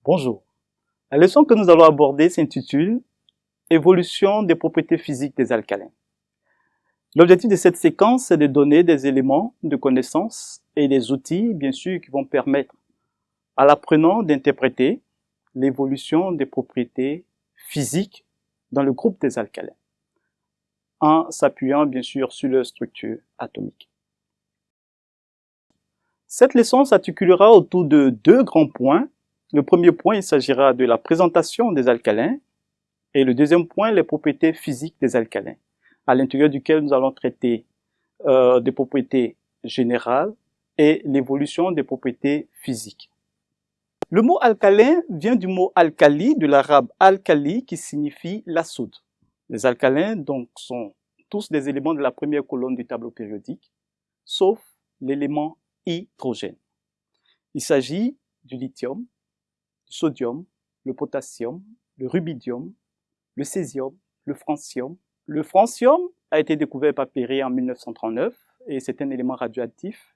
Bonjour. La leçon que nous allons aborder s'intitule « Évolution des propriétés physiques des alcalins ». L'objectif de cette séquence est de donner des éléments de connaissance et des outils, bien sûr, qui vont permettre à l'apprenant d'interpréter l'évolution des propriétés physiques dans le groupe des alcalins, en s'appuyant, bien sûr, sur leur structure atomique. Cette leçon s'articulera autour de deux grands points. Le premier point, il s'agira de la présentation des alcalins et le deuxième point, les propriétés physiques des alcalins, à l'intérieur duquel nous allons traiter des propriétés générales et l'évolution des propriétés physiques. Le mot alcalin vient du mot alcali, de l'arabe alkali, qui signifie la soude. Les alcalins donc sont tous des éléments de la première colonne du tableau périodique, sauf l'élément hydrogène. Il s'agit du lithium, du sodium, le potassium, le rubidium, le césium, le francium. Le francium a été découvert par Perret en 1939 et c'est un élément radioactif.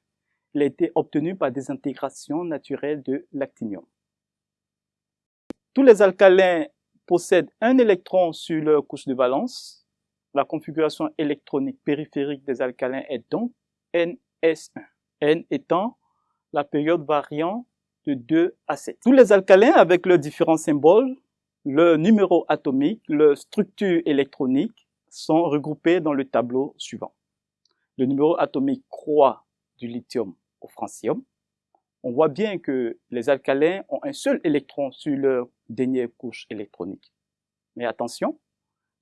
Il a été obtenu par désintégration naturelle de l'actinium. Tous les alcalins possèdent un électron sur leur couche de valence. La configuration électronique périphérique des alcalins est donc NS1. N étant la période variant de 2 à 7. Tous les alcalins, avec leurs différents symboles, leur numéro atomique, leur structure électronique, sont regroupés dans le tableau suivant. Le numéro atomique croît du lithium au francium. On voit bien que les alcalins ont un seul électron sur leur dernière couche électronique. Mais attention,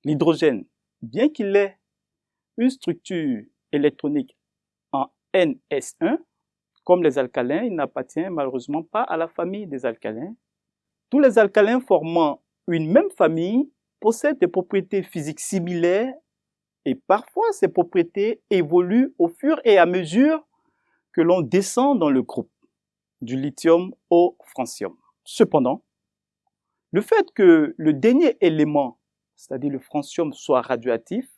l'hydrogène, bien qu'il ait une structure électronique en NS1, comme les alcalins, il n'appartient malheureusement pas à la famille des alcalins. Tous les alcalins formant une même famille possèdent des propriétés physiques similaires et parfois ces propriétés évoluent au fur et à mesure que l'on descend dans le groupe, du lithium au francium. Cependant, le fait que le dernier élément, c'est-à-dire le francium, soit radioactif,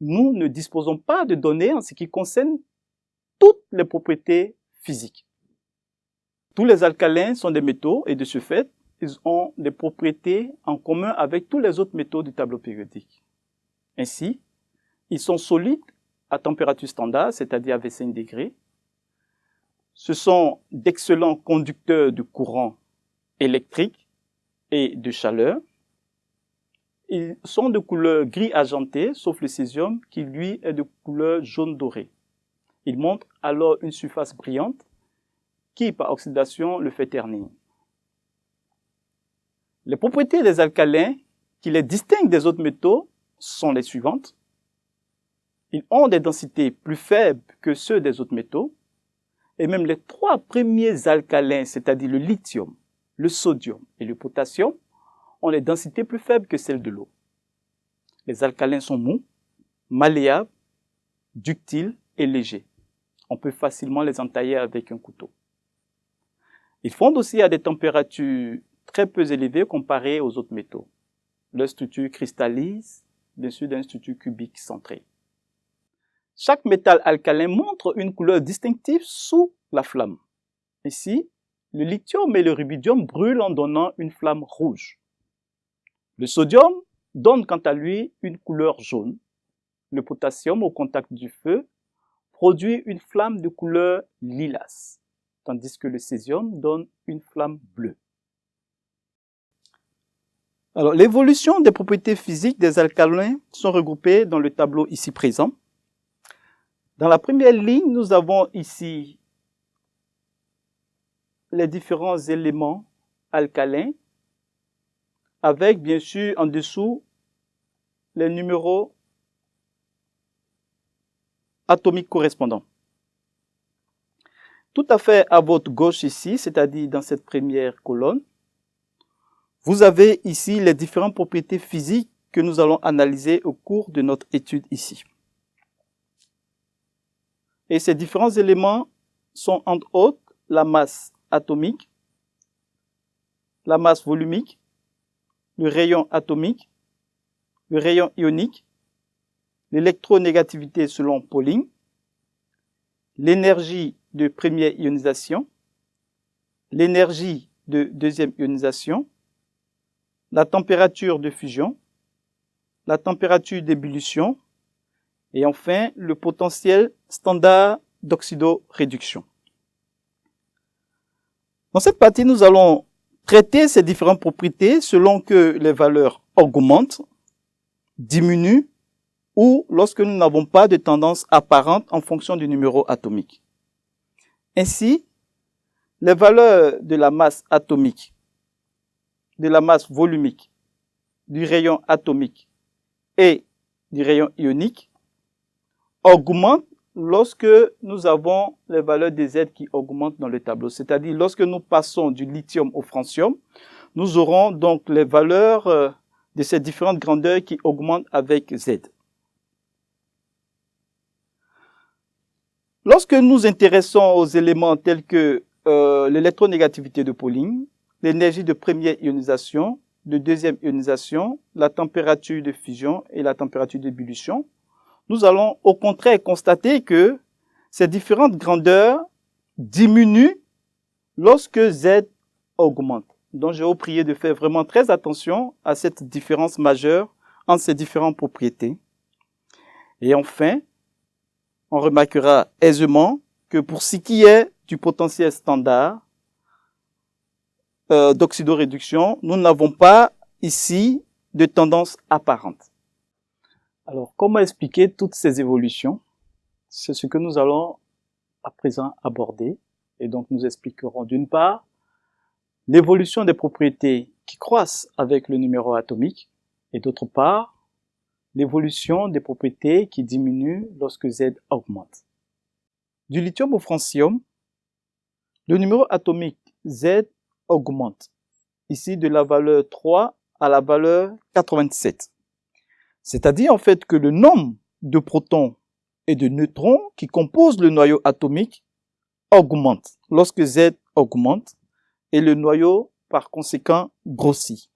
nous ne disposons pas de données en ce qui concerne toutes les propriétés physiques. Tous les alcalins sont des métaux et de ce fait, ils ont des propriétés en commun avec tous les autres métaux du tableau périodique. Ainsi, ils sont solides à température standard, c'est-à-dire à 25 degrés. Ce sont d'excellents conducteurs de courant électrique et de chaleur. Ils sont de couleur gris argenté, sauf le césium qui, lui, est de couleur jaune doré. Il montre alors une surface brillante qui, par oxydation, le fait ternir. Les propriétés des alcalins qui les distinguent des autres métaux sont les suivantes. Ils ont des densités plus faibles que ceux des autres métaux. Et même les trois premiers alcalins, c'est-à-dire le lithium, le sodium et le potassium, ont des densités plus faibles que celles de l'eau. Les alcalins sont mous, malléables, ductiles et légers. On peut facilement les entailler avec un couteau. Ils fondent aussi à des températures très peu élevées comparées aux autres métaux. Leur structure cristallise, bien sûr, d'une structure cubique centrée. Chaque métal alcalin montre une couleur distinctive sous la flamme. Ici, le lithium et le rubidium brûlent en donnant une flamme rouge. Le sodium donne quant à lui une couleur jaune. Le potassium, au contact du feu, produit une flamme de couleur lilas, tandis que le césium donne une flamme bleue. Alors, l'évolution des propriétés physiques des alcalins sont regroupées dans le tableau ici présent. Dans la première ligne, nous avons ici les différents éléments alcalins, avec bien sûr en dessous les numéros atomiques correspondants. Tout à fait à votre gauche ici, c'est-à-dire dans cette première colonne, vous avez ici les différentes propriétés physiques que nous allons analyser au cours de notre étude ici. Et ces différents éléments sont entre autres la masse atomique, la masse volumique, le rayon atomique, le rayon ionique, l'électronégativité selon Pauling, l'énergie de première ionisation, l'énergie de deuxième ionisation, la température de fusion, la température d'ébullition et enfin le potentiel standard d'oxydoréduction. Dans cette partie, nous allons traiter ces différentes propriétés selon que les valeurs augmentent, diminuent ou lorsque nous n'avons pas de tendance apparente en fonction du numéro atomique. Ainsi, les valeurs de la masse atomique, de la masse volumique, du rayon atomique et du rayon ionique augmentent lorsque nous avons les valeurs des Z qui augmentent dans le tableau. C'est-à-dire, lorsque nous passons du lithium au francium, nous aurons donc les valeurs de ces différentes grandeurs qui augmentent avec Z. Lorsque nous intéressons aux éléments tels que l'électronégativité de Pauling, l'énergie de première ionisation, de deuxième ionisation, la température de fusion et la température d'ébullition, nous allons au contraire constater que ces différentes grandeurs diminuent lorsque Z augmente. Donc, je vais vous prier de faire vraiment très attention à cette différence majeure entre ces différentes propriétés. Et enfin, on remarquera aisément que pour ce qui est du potentiel standard d'oxydoréduction, nous n'avons pas ici de tendance apparente. Alors, comment expliquer toutes ces évolutions? C'est ce que nous allons à présent aborder. Et donc, nous expliquerons d'une part l'évolution des propriétés qui croissent avec le numéro atomique et d'autre part, l'évolution des propriétés qui diminuent lorsque Z augmente. Du lithium au francium, le numéro atomique Z augmente, ici de la valeur 3 à la valeur 87. C'est-à-dire en fait que le nombre de protons et de neutrons qui composent le noyau atomique augmente lorsque Z augmente et le noyau par conséquent grossit.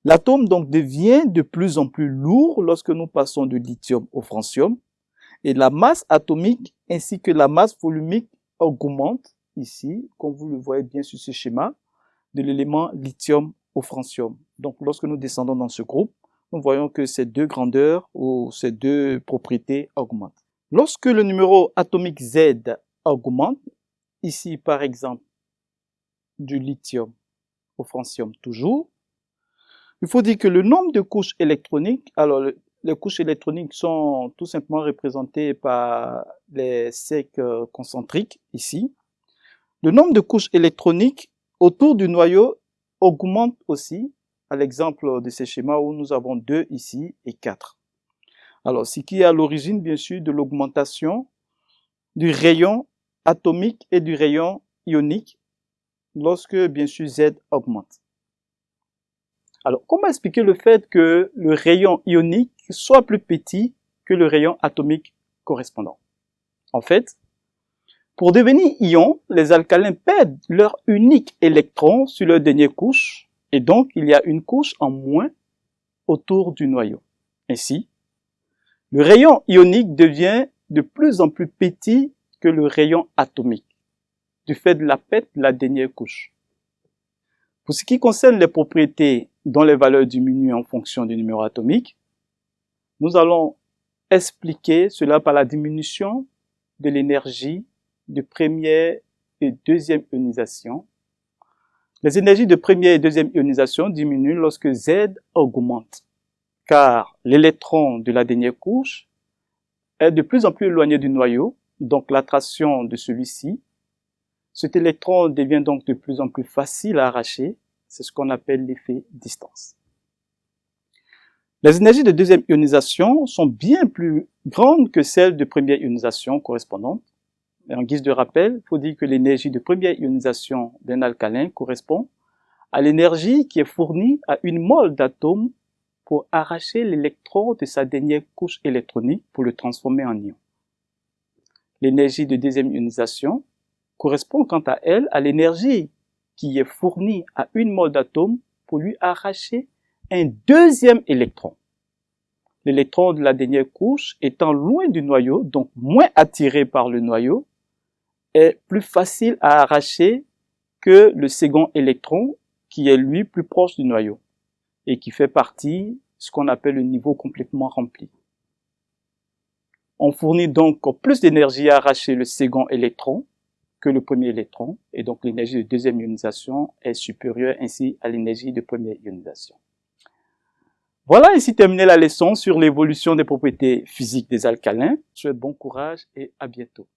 L'atome donc devient de plus en plus lourd lorsque nous passons du lithium au francium et la masse atomique ainsi que la masse volumique augmente ici, comme vous le voyez bien sur ce schéma, de l'élément lithium au francium. Donc lorsque nous descendons dans ce groupe, nous voyons que ces deux grandeurs ou ces deux propriétés augmentent. Lorsque le numéro atomique Z augmente, ici par exemple du lithium au francium toujours, il faut dire que le nombre de couches électroniques, alors les couches électroniques sont tout simplement représentées par les cercles concentriques ici. Le nombre de couches électroniques autour du noyau augmente aussi, à l'exemple de ces schémas où nous avons 2 ici et 4. Alors, ce qui est à l'origine, bien sûr, de l'augmentation du rayon atomique et du rayon ionique lorsque, bien sûr, Z augmente. Alors, comment expliquer le fait que le rayon ionique soit plus petit que le rayon atomique correspondant? En fait, pour devenir ion, les alcalins perdent leur unique électron sur leur dernière couche, et donc il y a une couche en moins autour du noyau. Ainsi, le rayon ionique devient de plus en plus petit que le rayon atomique, du fait de la perte de la dernière couche. Pour ce qui concerne les propriétés dont les valeurs diminuent en fonction du numéro atomique, nous allons expliquer cela par la diminution de l'énergie de première et deuxième ionisation. Les énergies de première et deuxième ionisation diminuent lorsque Z augmente, car l'électron de la dernière couche est de plus en plus éloigné du noyau, donc l'attraction de celui-ci. Cet électron devient donc de plus en plus facile à arracher, c'est ce qu'on appelle l'effet distance. Les énergies de deuxième ionisation sont bien plus grandes que celles de première ionisation correspondante. Et en guise de rappel, il faut dire que l'énergie de première ionisation d'un alcalin correspond à l'énergie qui est fournie à une mole d'atome pour arracher l'électron de sa dernière couche électronique pour le transformer en ion. L'énergie de deuxième ionisation correspond quant à elle à l'énergie qui est fournie à une mole d'atome pour lui arracher un deuxième électron. L'électron de la dernière couche étant loin du noyau, donc moins attiré par le noyau, est plus facile à arracher que le second électron qui est lui plus proche du noyau et qui fait partie de ce qu'on appelle le niveau complètement rempli. On fournit donc plus d'énergie à arracher le second électron que le premier électron, et donc l'énergie de deuxième ionisation est supérieure ainsi à l'énergie de première ionisation. Voilà ainsi terminé la leçon sur l'évolution des propriétés physiques des alcalins. Je vous souhaite bon courage et à bientôt.